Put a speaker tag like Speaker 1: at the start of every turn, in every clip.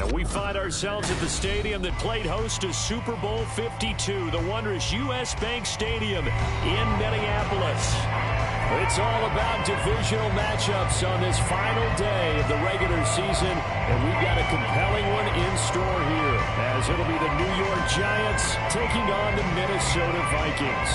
Speaker 1: And we find ourselves at the stadium that played host to Super Bowl 52, the wondrous U.S. Bank Stadium in Minneapolis. It's all about divisional matchups on this final day of the regular season, and we've got a compelling one in store here, as it'll be the New York Giants taking on the Minnesota Vikings.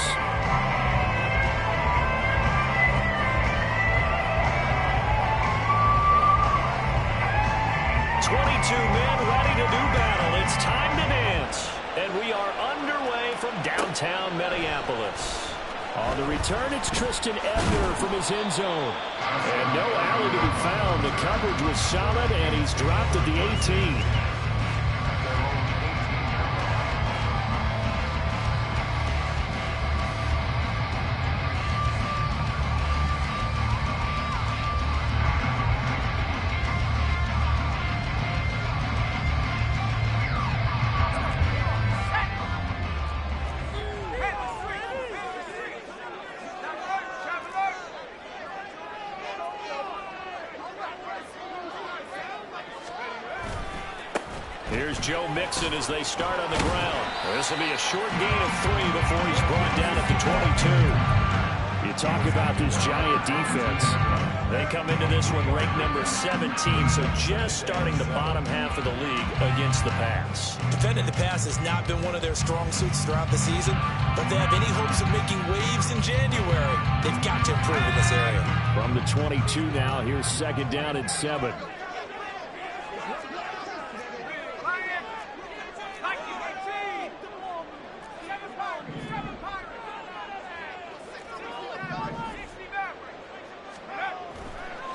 Speaker 1: 22 men ready to do battle. It's time to dance. And we are underway from downtown Minneapolis. On the return, it's Tristan Ebner from his end zone. And no alley to be found. The coverage was solid, and he's dropped at the 18. Here's Joe Mixon as they start on the ground. This will be a short gain of 3 before he's brought down at the 22. You talk about this Giant defense. They come into this one ranked number 17, so just starting the bottom half of the league against the pass.
Speaker 2: Defending the pass has not been one of their strong suits throughout the season, but they have any hopes of making waves in January. They've got to improve in this area.
Speaker 1: From the 22 now, here's second down and 7.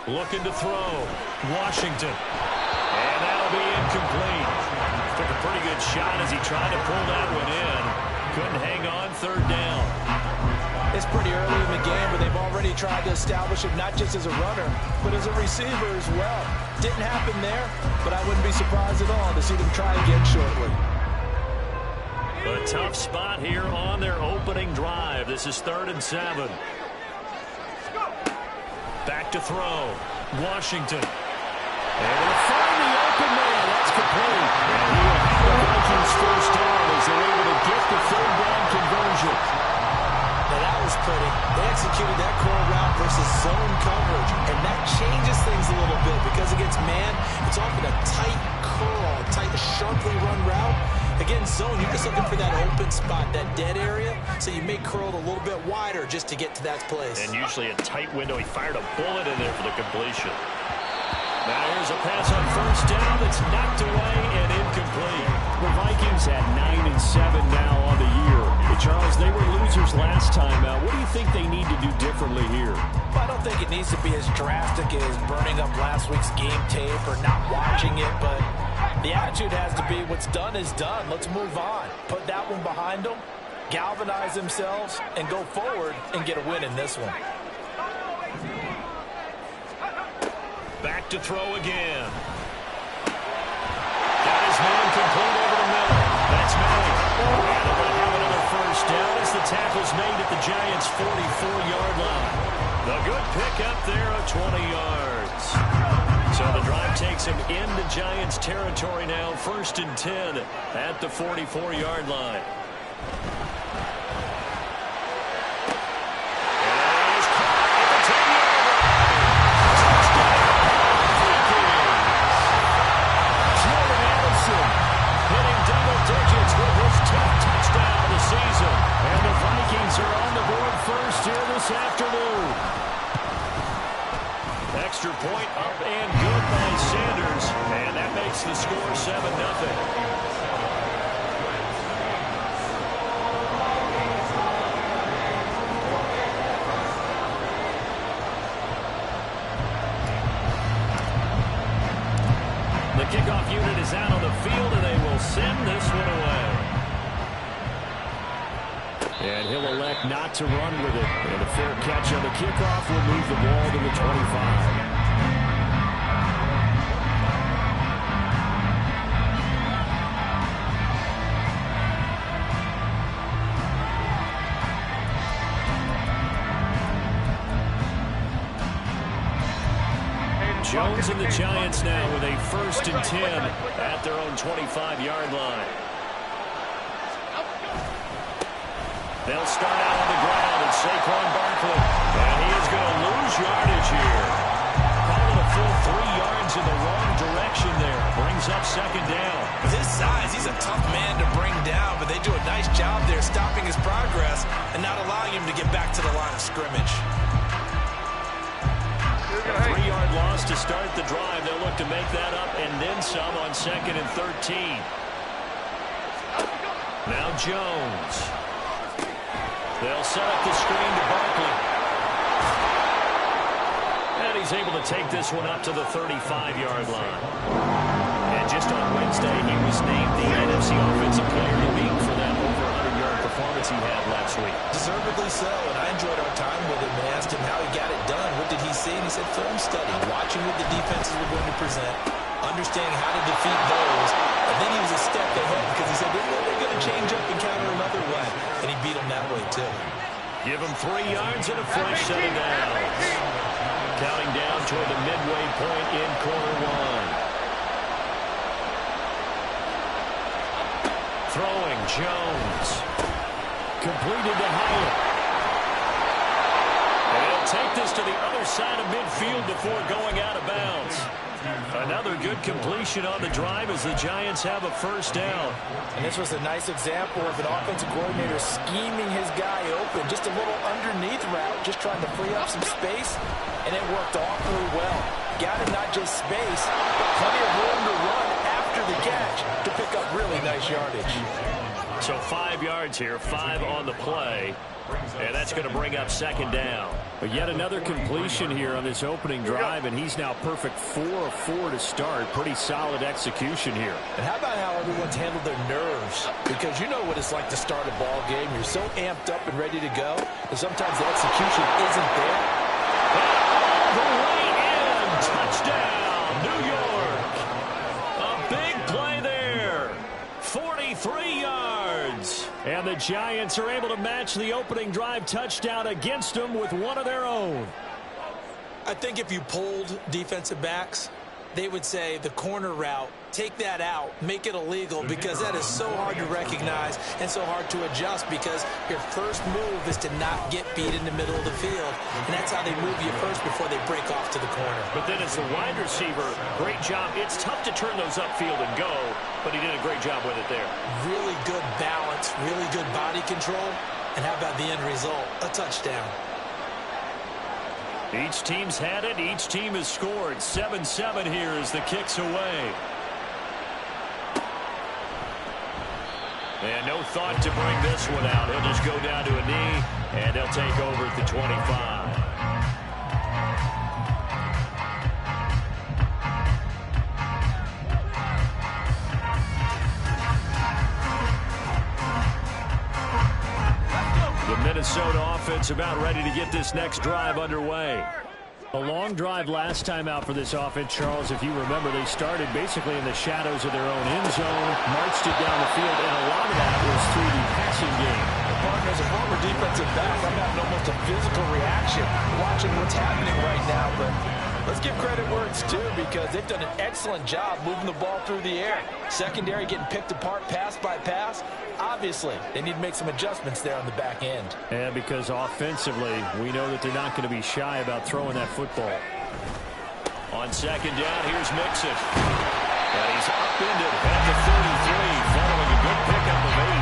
Speaker 1: Looking to throw. Washington. And that'll be incomplete. Took a pretty good shot as he tried to pull that one in. Couldn't hang on, third down.
Speaker 2: It's pretty early in the game, but they've already tried to establish him not just as a runner, but as a receiver as well. Didn't happen there, but I wouldn't be surprised at all to see them try again shortly.
Speaker 1: A tough spot here on their opening drive. This is 3rd and 7. Back to throw. Washington. Able to find the open man. That's complete. And he will have the Vikings first down as they're able to get the 3rd down conversion.
Speaker 2: Now that was pretty. They executed that core route versus zone coverage, and that changes things a little bit because against man, it's often a tight curl, tight, sharply run route. Against zone, you're just looking for that open spot, that dead area, so you may curl it a little bit wider just to get to that place.
Speaker 1: And usually a tight window. He fired a bullet in there for the completion. Now here's a pass on first down that's knocked away and incomplete. The Vikings at 9 and 7 now on the year. Hey, Charles, they were losers last time out. What do you think they need to do differently here?
Speaker 2: Well, I don't think it needs to be as drastic as burning up last week's game tape or not watching it, but the attitude has to be what's done is done. Let's move on. Put that one behind them, galvanize themselves, and go forward and get a win in this one.
Speaker 1: Back to throw again. That is man complete over the middle. That's made. And they're going to have another first down as the tackle's made at the Giants' 44-yard line. The good pickup there of 20 yards. So the drive takes him into Giants territory now. 1st and 10 at the 44-yard line. Extra point up and good by Sanders, and that makes the score 7-0. The kickoff unit is out on the field, and they will send this one away. And he'll elect not to run with it. And a fair catch on the kickoff will move the ball to the 25. Jones and the Giants now with a 1st and 10 at their own 25-yard line. They'll start out on the ground, and Saquon Barkley. And he is going to lose yardage here. Probably a full 3 yards in the wrong direction there. Brings up 2nd down.
Speaker 2: With his size, he's a tough man to bring down, but they do a nice job there stopping his progress and not allowing him to get back to the line of scrimmage.
Speaker 1: A 3-yard loss to start the drive. They'll look to make that up and then some on 2nd and 13. Now Jones. They'll set up the screen to Barkley. And he's able to take this one up to the 35-yard line. And just on Wednesday, he was named the NFC Offensive Player of the Week for that over 100-yard performance he had last week.
Speaker 2: Deservedly so, and I enjoyed our time with him and asked him how he got it done. What did he see? And he said film study, watching what the defenses were going to present, understanding how to defeat those, and then he was a step ahead because he said they're going to change up and counter another way, and he beat them that way too.
Speaker 1: Give him 3 yards and a fresh set of downs. Counting down toward the midway point in quarter 1. Throwing Jones. Completed to Howard. And he'll take this to the other side of midfield before going out of bounds. Another good completion on the drive as the Giants have a 1st down.
Speaker 2: And this was a nice example of an offensive coordinator scheming his guy open. Just a little underneath route, just trying to free up some space, and it worked awfully well. Got him not just space, but plenty of room to run after the catch to pick up really nice yardage.
Speaker 1: So 5 yards here, 5 on the play. And that's going to bring up 2nd down. But yet another completion here on this opening drive, and he's now perfect 4 of 4 to start. Pretty solid execution here.
Speaker 2: And how about how everyone's handled their nerves? Because you know what it's like to start a ball game. You're so amped up and ready to go, and sometimes the execution isn't there.
Speaker 1: All the way in. Touchdown, New York. A big play there. 43 yards. And the Giants are able to match the opening drive touchdown against them with one of their own.
Speaker 2: I think if you polled defensive backs, they would say the corner route, take that out, make it illegal, because that is so hard to recognize and so hard to adjust, because your first move is to not get beat in the middle of the field. And that's how they move you first before they break off to the corner.
Speaker 1: But then as the wide receiver, great job. It's tough to turn those upfield and go, but he did a great job with it there.
Speaker 2: Really good balance, really good body control. And how about the end result? A touchdown.
Speaker 1: Each team's had it. Each team has scored. 7-7 here as the kick's away. And no thought to bring this one out. He'll just go down to a knee, and they'll take over at the 25. The Minnesota offense about ready to get this next drive underway. A long drive last time out for this offense, Charles. If you remember, they started basically in the shadows of their own end zone, marched it down the field, and a lot of that was through the passing game.
Speaker 2: Partner, as a former defensive back, I'm having almost a physical reaction watching what's happening right now, but let's give credit where it's due, because they've done an excellent job moving the ball through the air. Secondary getting picked apart pass by pass. Obviously, they need to make some adjustments there on the back end.
Speaker 1: And because offensively, we know that they're not going to be shy about throwing that football. On 2nd down, here's Mixon. And he's upended at the 33, following a good pickup of 8.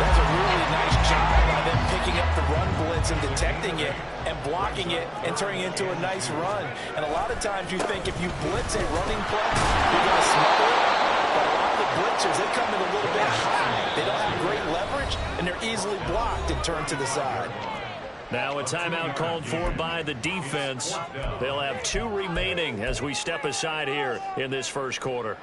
Speaker 2: That's a really nice job by them picking up the run blitz and detecting it and blocking it and turning it into a nice run. And a lot of times you think if you blitz a running play, you're going to smother it. But a lot of the blitzers, they come in a little bit high. They don't have great leverage, and they're easily blocked and turned to the side.
Speaker 1: Now a timeout called for by the defense. They'll have 2 remaining as we step aside here in this first quarter.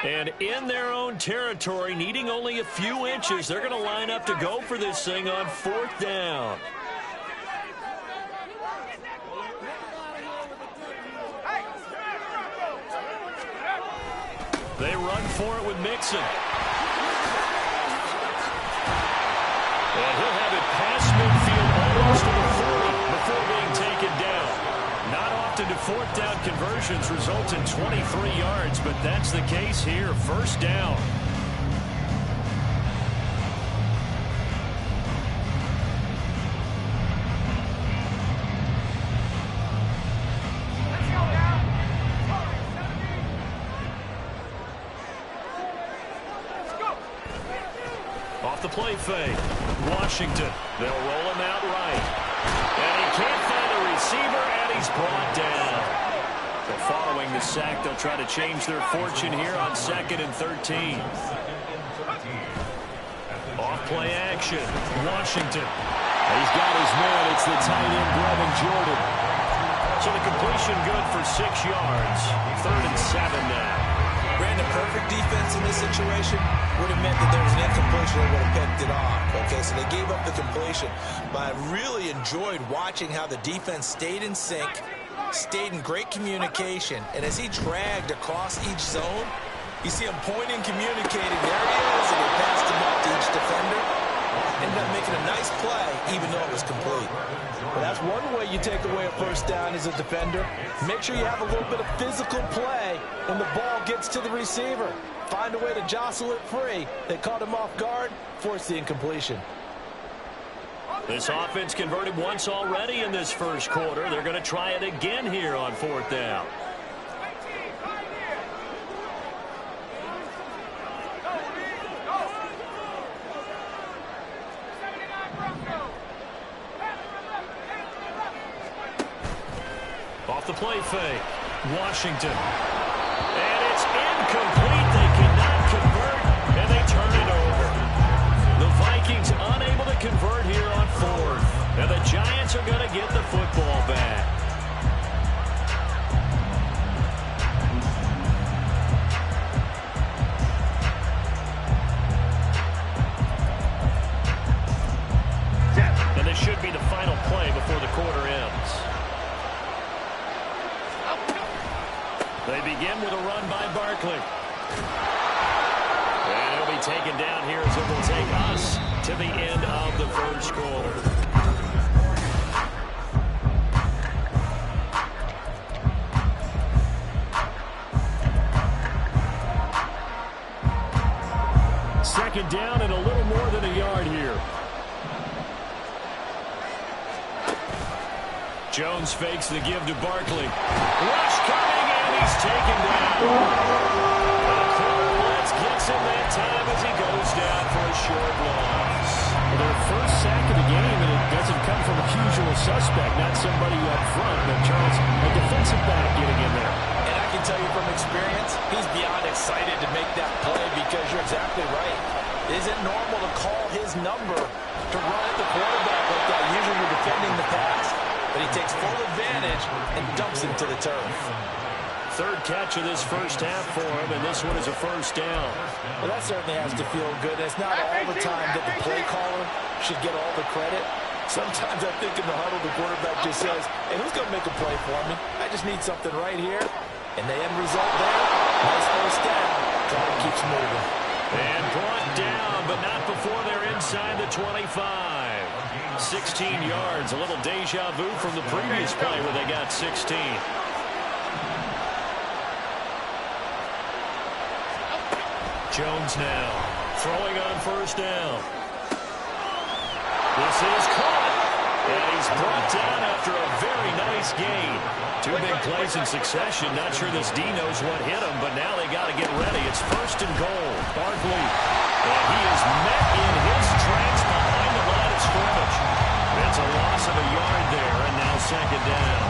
Speaker 1: And in their own territory, needing only a few inches, they're going to line up to go for this thing on 4th down. They run for it with Mixon. And he'll have it past midfield almost to the 40 before being taken down. Not often do fourth down conversions result in 23 yards, but that's the case here. First down. Off the play fake. Washington. They'll roll him out right. And he can't find a receiver, and he's brought down. So following the sack, they'll try to change their fortune here on 2nd and 13. Off play action. Washington. He's got his man. It's the tight end, Brevin Jordan. So the completion good for 6 yards. 3rd and 7 now.
Speaker 2: Brandon, perfect defense in this situation would have meant that there was an incompletion that would have picked it off. Okay, so they gave up the completion. But I really enjoyed watching how the defense stayed in sync, stayed in great communication. And as he dragged across each zone, you see him pointing, communicating. There he is, and he passed him off to each defender. Ended up making a nice play, even though it was complete.
Speaker 3: Well, that's one way you take away a first down as a defender. Make sure you have a little bit of physical play when the ball gets to the receiver. Find a way to jostle it free. They caught him off guard, forced the incompletion.
Speaker 1: This offense converted once already in this first quarter. They're going to try it again here on 4th down. Off the play fake. Washington. And it's incomplete. They cannot convert, and they turn it over. The Vikings unable to convert here on 4th. And the Giants are going to get the football back. And this should be the final play before the quarter ends. They begin with a run by Barkley. And he'll be taken down here as it will take us to the end of the first quarter. Second down and a little more than a yard here. Jones fakes the give to Barkley. Rush coming, and he's taken down. The corner blitz gets him that time as he goes down for a short loss. Well, their first sack of the game, and it doesn't come from a usual suspect, not somebody up front, but Charles, a defensive back getting in there.
Speaker 3: And I can tell you from experience, he's beyond excited to make that play because you're exactly right. Is it normal to call his number to run at the quarterback like that? Usually you're defending the pass. But he takes full advantage and dumps him to the turf.
Speaker 1: Third catch of this first half for him, and this one is a first down.
Speaker 3: Well, that certainly has to feel good. It's not all the time that the play caller should get all the credit. Sometimes I think in the huddle, the quarterback just says, hey, who's going to make a play for me? I just need something right here. And the end result there, nice first down. Clock keeps moving.
Speaker 1: And brought down, but not before they're inside the 25. 16 yards, a little deja vu from the previous play where they got 16. Jones now throwing on first down. This is caught, and he's brought down after a very nice gain. Two big plays in succession. Not sure this D knows what hit him, but now they got to get ready. It's 1st and goal. Barkley, and he is met in his tracks behind the line of scrimmage. That's a loss of a yard there, and now 2nd down.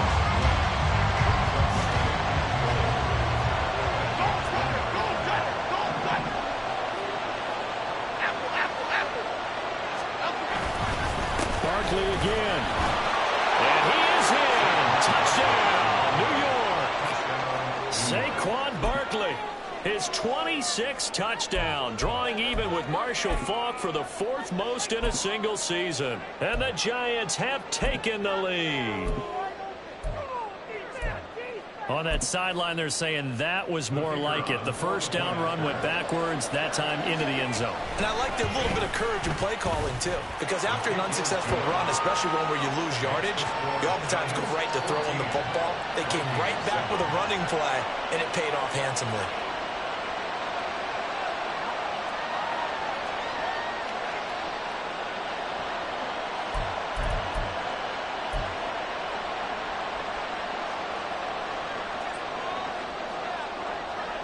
Speaker 1: Barkley again. And he is in. Touchdown, New York. Saquon Barkley, his 26th touchdown, drawing even with Marshall Faulk for the 4th most in a single season. And the Giants have taken the lead. On that sideline, they're saying that was more like it. The first down run went backwards, that time into the end zone.
Speaker 2: And I like the little bit of courage in play calling, too. Because after an unsuccessful run, especially one where you lose yardage, you oftentimes go right to throwing the football. They came right back with a running play, and it paid off handsomely.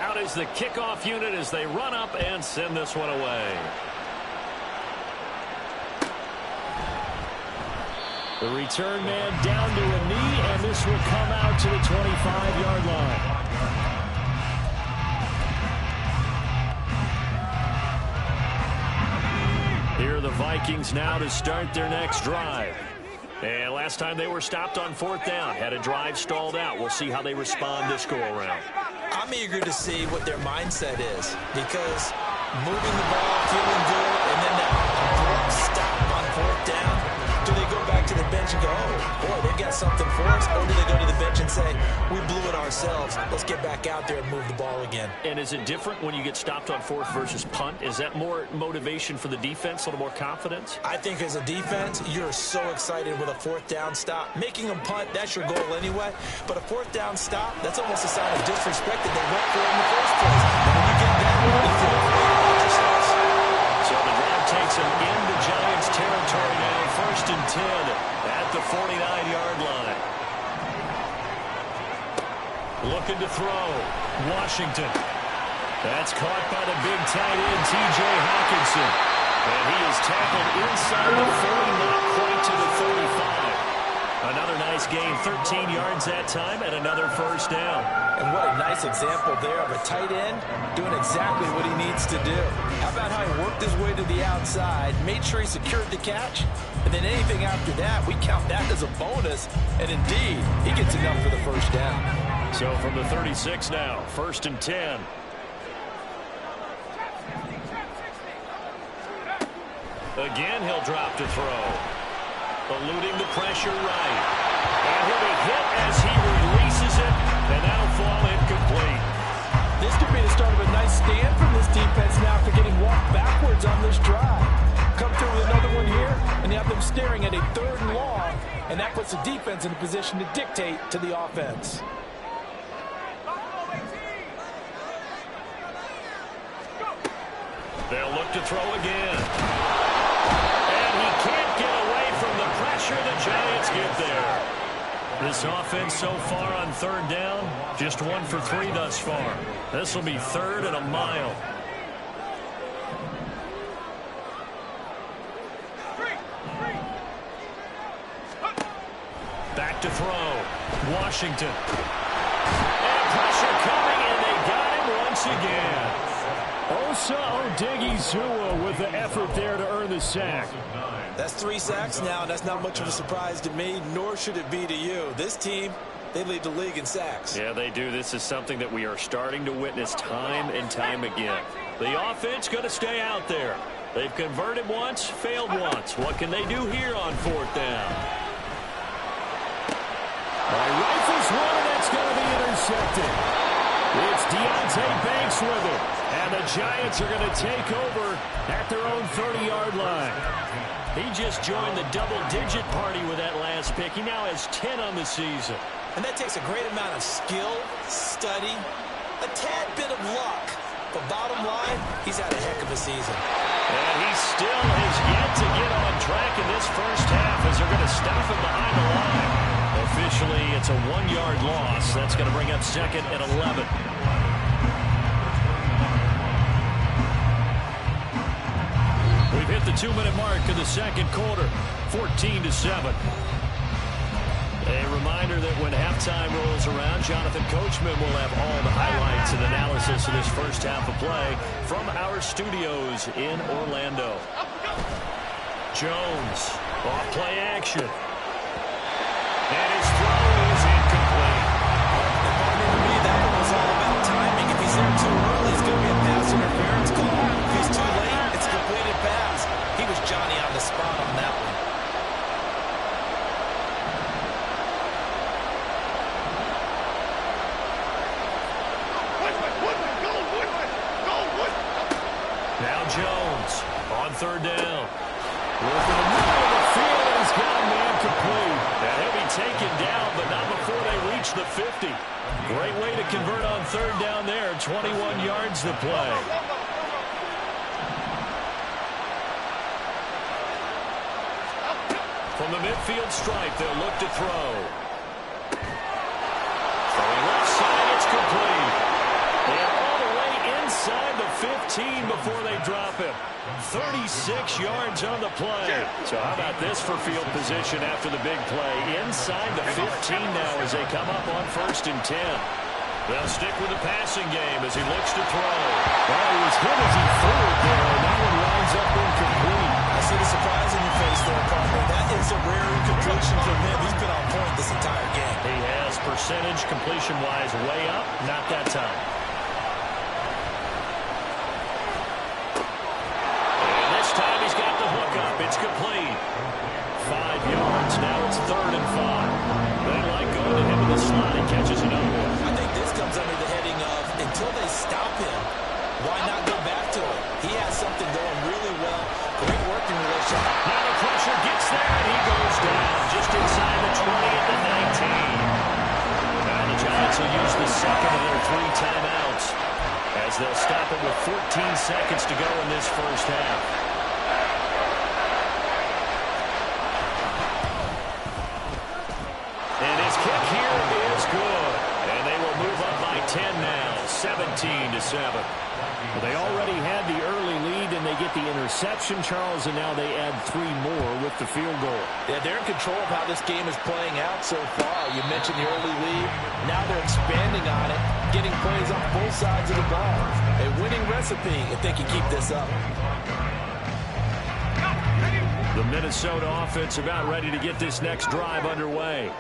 Speaker 1: Out is the kickoff unit as they run up and send this one away. The return man down to a knee, and this will come out to the 25-yard line. Here are the Vikings now to start their next drive. And last time they were stopped on fourth down, had a drive stalled out. We'll see how they respond this go-around.
Speaker 2: I'm eager to see what their mindset is, because moving the ball, feeling good, and then that abrupt stop on fourth down, do they go back to the bench and go, oh, boy, they've got something for us, or do they go to the bench and say, we blew it ourselves, let's get back out there and move the ball again?
Speaker 1: And is it different when you get stopped on fourth versus punt? Is that more motivation for the defense, a little more confidence?
Speaker 2: I think as a defense, you're so excited with a fourth down stop. Making them punt, that's your goal anyway. But a fourth down stop, that's almost a sign of disrespect that they went for in the first place. And when you get that, you feel great about yourselves.
Speaker 1: So the drive takes them into Giants territory now. First and 10 at the 49-yard line. Looking to throw. Washington. That's caught by the big tight end, T.J. Hawkinson. And he is tackled inside the 40, not quite to the 35. Another nice gain, 13 yards that time, and another first down.
Speaker 2: And what a nice example there of a tight end doing exactly what he needs to do. How about how he worked his way to the outside, made sure he secured the catch, and then anything after that, we count that as a bonus. And indeed, he gets enough for the first down.
Speaker 1: So from the 36 now, first and 10. Again, he'll drop to throw. Eluding the pressure right. And he'll be hit as he releases it, and that'll fall incomplete.
Speaker 2: This could be the start of a nice stand from this defense now after getting walked backwards on this drive. Come through with another one here, and you have them staring at a third and long, and that puts the defense in a position to dictate to the offense.
Speaker 1: They'll look to throw again. And he can't get away from the pressure the Giants get there. This offense so far on third down, just 1 for 3 thus far. This will be third and a mile. Back to throw. Washington. And pressure coming, and they got him once again. Osa Odighizuwa with the effort there to earn the sack.
Speaker 2: That's 3 sacks now, and that's not much of a surprise to me, nor should it be to you. This team, they lead the league in sacks.
Speaker 1: Yeah, they do. This is something that we are starting to witness time and time again. The offense going to stay out there. They've converted once, failed once. What can they do here on fourth down? Rifles one, and that's going to be intercepted. It's Deontay Banks with it. And the Giants are going to take over at their own 30-yard line. He just joined the double-digit party with that last pick. He now has 10 on the season.
Speaker 2: And that takes a great amount of skill, study, a tad bit of luck. But bottom line, he's had a heck of a season.
Speaker 1: And he still has yet to get on track in this first half as they're going to stop him behind the line. Officially, it's a 1-yard loss. That's going to bring up second and 11. We've hit the 2-minute mark of the second quarter, 14-7. A reminder that when halftime rolls around, Jonathan Coachman will have all the highlights and analysis of this first half of play from our studios in Orlando. Jones, off play action. And his throw is incomplete.
Speaker 2: To me, that one was all about timing. If he's there too early, it's going to be a pass interference call. If he's too late, it's a completed pass. He was Johnny on the spot on that one.
Speaker 1: Now Jones on third down. Looking in the middle of the field, and he's got a man complete. And he'll be taken down, but not before they reach the 50. Great way to convert on third down there. 21 yards to play. From the midfield stripe, they'll look to throw. Throwing left side, it's complete. And all the way inside the 15 before they drop him. 36 yards on the play. So how about this for field position after the big play? Inside the 15 now as they come up on 1st and 10. They'll stick with the passing game as he looks to throw. Well, he was hit as he threw it there, and that one winds up incomplete.
Speaker 2: I see the surprise in your face there, partner. That is a rare incompletion from him. He's been on point this entire game.
Speaker 1: He has percentage completion-wise way up, not that time. And this time he's got the hook up. It's complete. 5 yards. Now it's 3rd and 5. They like going to him in the slot. He catches another one.
Speaker 2: I think this comes under the heading of until they stop him, why not go back to him? He has something going really well. Great working relationship.
Speaker 1: Now the pressure gets there, and he goes down just inside the 20 at the 19. Now the Giants will use the second of their 3 timeouts as they'll stop it with 14 seconds to go in this first half. And his kick here is good. And they will move up by 10 now, 17-7. Well, they already had the early lead, and they get the interception, Charles, and now they add 3 more with the field goal.
Speaker 2: Yeah, they're in control of how this game is playing out so far. You mentioned the early lead. Now they're expanding on it, getting plays on both sides of the ball. A winning recipe if they can keep this up.
Speaker 1: The Minnesota offense about ready to get this next drive underway.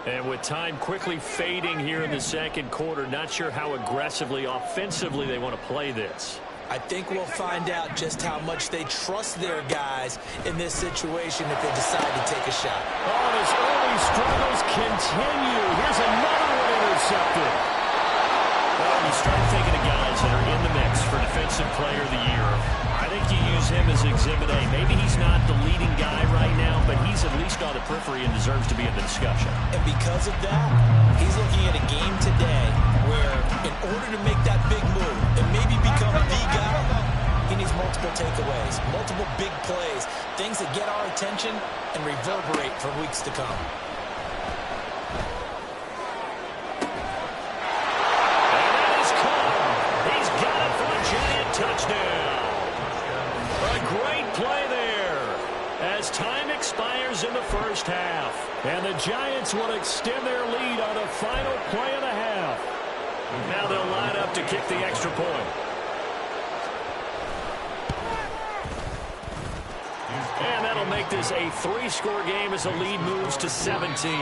Speaker 1: And with time quickly fading here in the second quarter, not sure how aggressively, offensively they want to play this.
Speaker 2: I think we'll find out just how much they trust their guys in this situation if they decide to take a shot.
Speaker 1: Oh, and his early struggles continue. Here's another one intercepted. Well, you start thinking of guys that are in the mix for Defensive Player of the Year. I think you use him as Exhibit A. Maybe he's not the leading guy right now, but he's at least on the periphery and deserves to be in the discussion.
Speaker 2: And because of that, he's looking at a game today where in order to make that big move and maybe become the guy, he needs multiple takeaways, multiple big plays, things that get our attention and reverberate for weeks to come.
Speaker 1: And that is caught. He's got it for a giant touchdown. A great play there as time expires in the first half. And the Giants will extend their lead on the final play of the half. Now they'll line up to kick the extra point. And that'll make this a 3-score game as the lead moves to 17.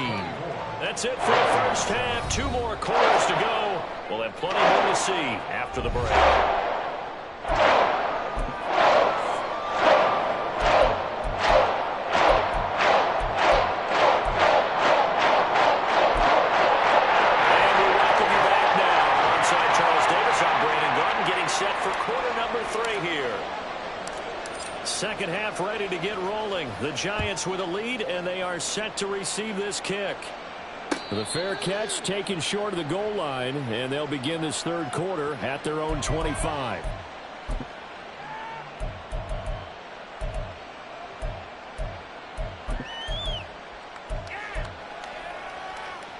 Speaker 1: That's it for the first half. 2 more quarters to go. We'll have plenty more to see after the break. Second half ready to get rolling. The Giants with a lead, and they are set to receive this kick. The fair catch taken short of the goal line, and they'll begin this third quarter at their own 25.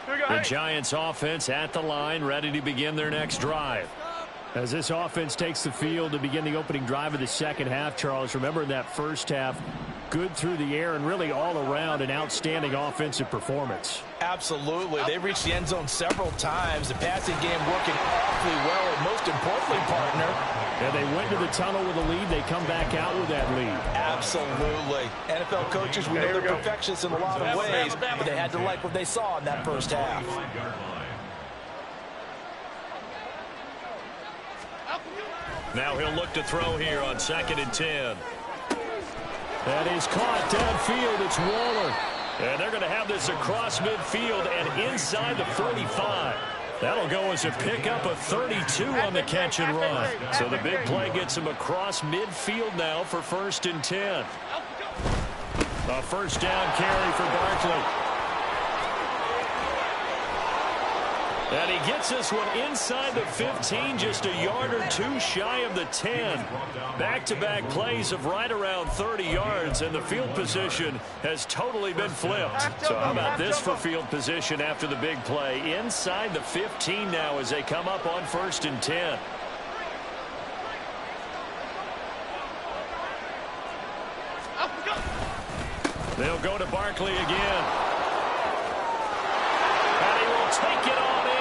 Speaker 1: The Giants offense at the line, ready to begin their next drive. As this offense takes the field to begin the opening drive of the second half, Charles, remember in that first half, good through the air and really all around an outstanding offensive performance.
Speaker 2: Absolutely. They reached the end zone several times. The passing game working awfully well, and most importantly, partner.
Speaker 1: And they went to the tunnel with a lead. They come back out with that lead.
Speaker 2: Absolutely. NFL coaches, we know they're perfectionists in a lot of ways, but they had to like what they saw in that first half.
Speaker 1: Now he'll look to throw here on 2nd and 10. That is caught downfield. It's Waller. And they're going to have this across midfield and inside the 45. That'll go as a pickup of 32 on the catch and run. So the big play gets him across midfield now for 1st and 10. A first down carry for Barkley. And he gets this one inside the 15, just a yard or two shy of the 10. Back-to-back plays of right around 30 yards, and the field position has totally been flipped. So how about this for field position after the big play? Inside the 15 now as they come up on 1st and 10. They'll go to Barkley again. And he will take it on in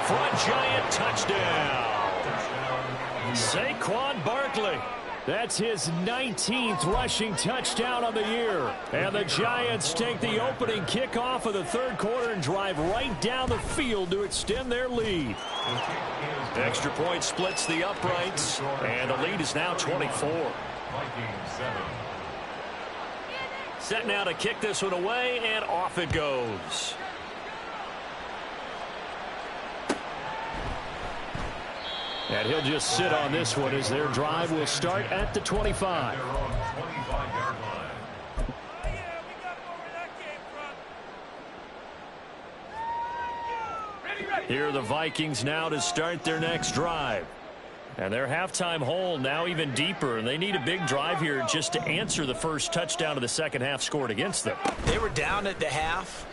Speaker 1: for a giant touchdown. Saquon Barkley. That's his 19th rushing touchdown of the year. And the Giants take the opening kickoff of the 3rd quarter and drive right down the field to extend their lead. Extra point splits the uprights, and the lead is now 24. Set now to kick this one away, and off it goes. And he'll just sit on this one as their drive will start at the 25. Here are the Vikings now to start their next drive. And their halftime hole now even deeper, and they need a big drive here just to answer the first touchdown of the second half scored against them.
Speaker 2: They were down at the half.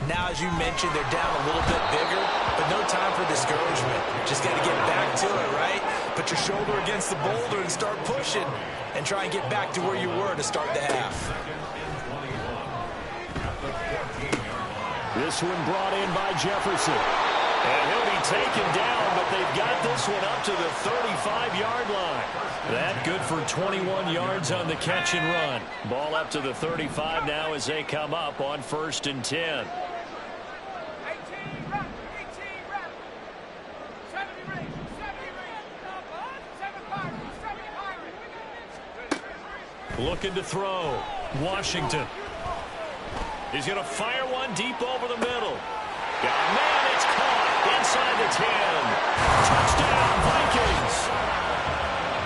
Speaker 2: Now, as you mentioned, they're down a little bit bigger, but no time for discouragement. Just got to get back to it, right? Put your shoulder against the boulder and start pushing, and try and get back to where you were to start the half.
Speaker 1: This one brought in by Jefferson. And he'll be taken down, but they've got this one up to the 35-yard line. That good for 21 yards on the catch and run. Ball up to the 35 now as they come up on 1st and 10. Looking to throw. Washington. He's going to fire one deep over the middle. Got a man, it's caught inside the 10. Touchdown, Vikings.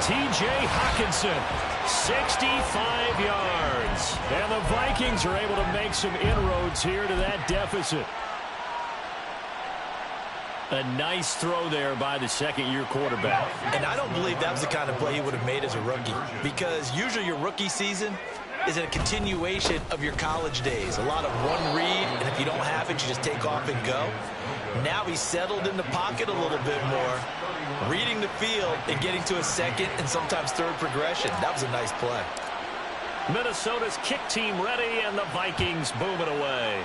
Speaker 1: T.J. Hockenson, 65 yards. And the Vikings are able to make some inroads here to that deficit. A nice throw there by the second-year quarterback.
Speaker 2: And I don't believe that was the kind of play he would have made as a rookie, because usually your rookie season is a continuation of your college days. A lot of one read, and if you don't have it, you just take off and go. Now he's settled in the pocket a little bit more, reading the field and getting to a second and sometimes third progression. That was a nice play.
Speaker 1: Minnesota's kick team ready, and the Vikings boom it away.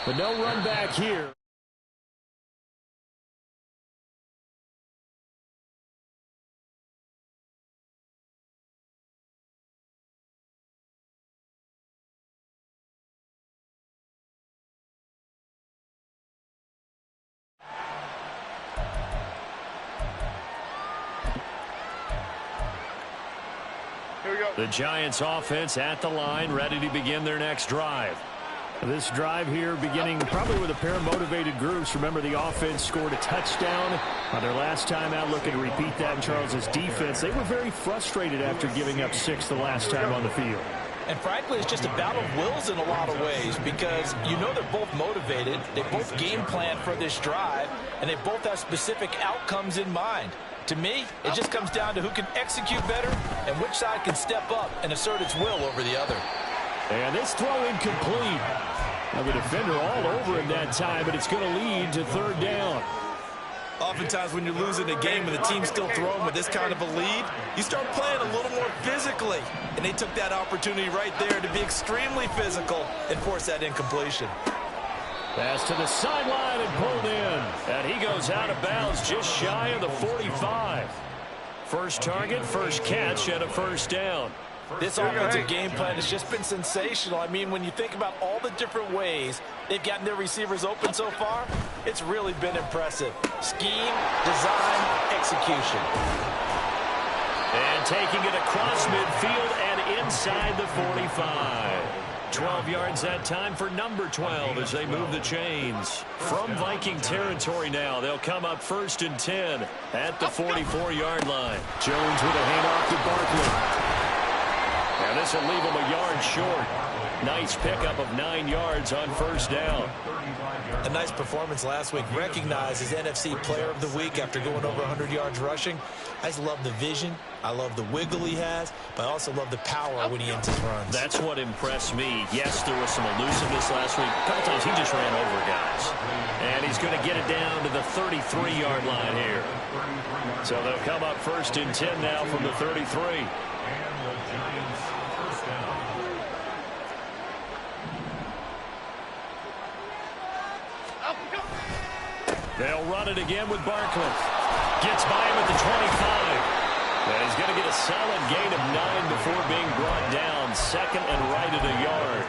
Speaker 1: But no run back here. The Giants offense at the line, ready to begin their next drive. This drive here beginning probably with a pair of motivated groups. Remember, the offense scored a touchdown on their last time out. Looking to repeat that in Charles's defense. They were very frustrated after giving up 6 the last time on the field.
Speaker 2: And frankly, it's just a battle of wills in a lot of ways, because you know they're both motivated. They both game plan for this drive, and they both have specific outcomes in mind. To me, it just comes down to who can execute better and which side can step up and assert its will over the other.
Speaker 1: And this throw incomplete. Now the defender all over him that time, but it's going to lead to 3rd down.
Speaker 2: Oftentimes when you're losing a game and the team's still throwing with this kind of a lead, you start playing a little more physically. And they took that opportunity right there to be extremely physical and force that incompletion.
Speaker 1: Pass to the sideline and pulled in. And he goes out of bounds just shy of the 45. First target, first catch, and a 1st down.
Speaker 2: This offensive game plan has just been sensational. I mean, when you think about all the different ways they've gotten their receivers open so far, it's really been impressive. Scheme, design, execution.
Speaker 1: And taking it across midfield and inside the 45. 12 yards that time for number 12 as they move the chains. From Viking territory now, they'll come up 1st and 10 at the 44-yard line. Jones with a handoff to Barkley. And this will leave him a yard short. Nice pickup of 9 yards on 1st down.
Speaker 2: A nice performance last week. Recognized as NFC Player of the Week after going over 100 yards rushing. I just love the vision. I love the wiggle he has, but I also love the power when he ends his runs.
Speaker 1: That's what impressed me. Yes, there was some elusiveness last week. A couple times he just ran over guys. And he's going to get it down to the 33-yard line here. So they'll come up 1st and 10 now from the 33. They'll run it again with Barkley. Gets by him at the 25. And he's going to get a solid gain of 9 before being brought down. 2nd and right at a yard.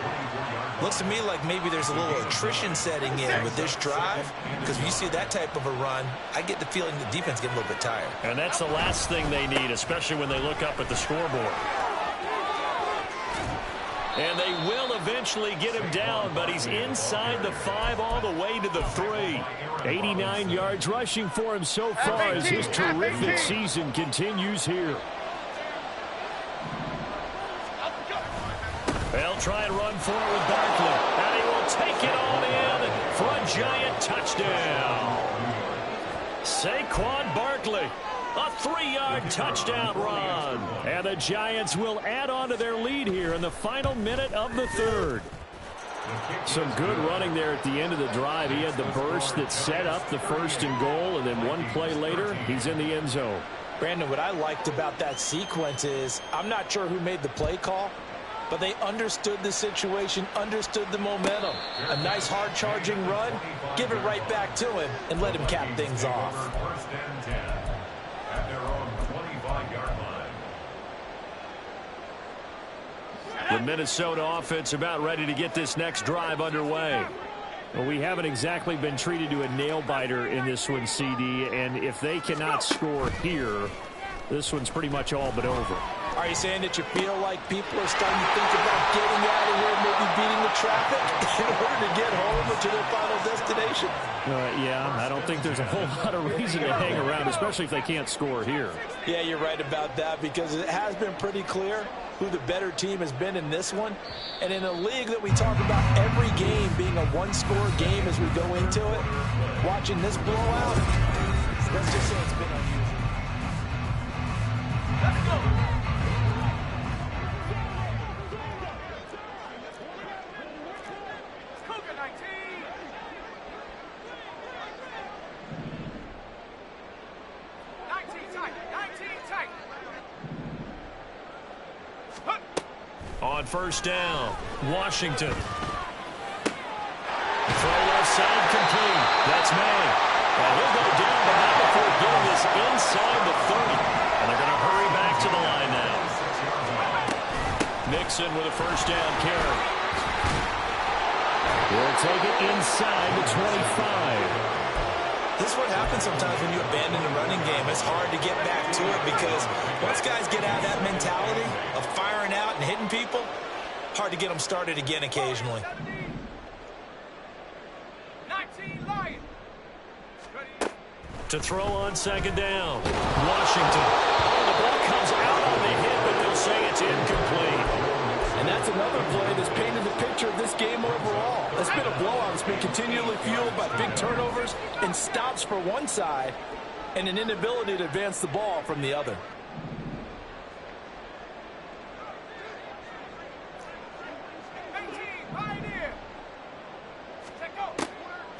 Speaker 2: Looks to me like maybe there's a little attrition setting in with this drive. Because when you see that type of a run, I get the feeling the defense get a little bit tired.
Speaker 1: And that's the last thing they need, especially when they look up at the scoreboard. And they will eventually get him down, but he's inside the 5 all the way to the 3. 89 yards rushing for him so far as his terrific season continues here. They'll try and run for it with Barkley. And he will take it all in for a giant touchdown. Saquon Barkley. A 3-yard touchdown run. And the Giants will add on to their lead here in the final minute of the 3rd. Some good running there at the end of the drive. He had the burst that set up the 1st and goal, and then one play later, he's in the end zone.
Speaker 2: Brandon, what I liked about that sequence is I'm not sure who made the play call, but they understood the situation, understood the momentum. A nice hard-charging run, give it right back to him, and let him cap things off.
Speaker 1: The Minnesota offense about ready to get this next drive underway. Well, we haven't exactly been treated to a nail-biter in this one, CD, and if they cannot score here, this one's pretty much all but over.
Speaker 2: Are you saying that you feel like people are starting to think about getting out of here, maybe beating the traffic in order to get home or to their final destination?
Speaker 1: Yeah, I don't think there's a whole lot of reason to hang around, especially if they can't score here.
Speaker 2: Yeah, you're right about that because it has been pretty clear who the better team has been in this one. And in a league that we talk about every game being a one-score game as we go into it, watching this blowout, let's just say it's been unusual. Let's go.
Speaker 1: On 1st down, Washington. Throw left side complete. That's May. And he'll go down, but not before getting this inside the 30. And they're going to hurry back to the line now. Mixon with a 1st down carry. We'll take it inside the 25.
Speaker 2: This is what happens sometimes when you abandon the running game. It's hard to get back to it because once guys get out of that mentality of firing out and hitting people, hard to get them started again occasionally.
Speaker 3: 19 Lions.
Speaker 1: To throw on 2nd down, Washington. Oh, the ball comes out on the hit, but they'll say it's incomplete.
Speaker 4: And that's another play that's painted the picture of this game overall. It's been a blowout. It's been continually fueled by big turnovers and stops for one side and an inability to advance the ball from the other.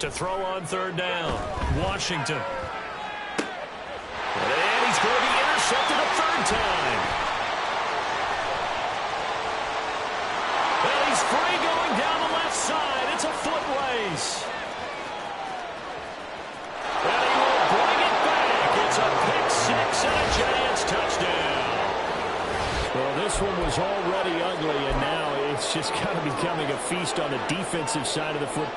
Speaker 1: To throw on 3rd down, Washington. And he's going to be intercepted a 3rd time. And he's free going down the left side. It's a foot race. And he will bring it back. It's a pick 6 and a Giants touchdown. Well, this one was already ugly, and now it's just kind of becoming a feast on the defensive side of the football.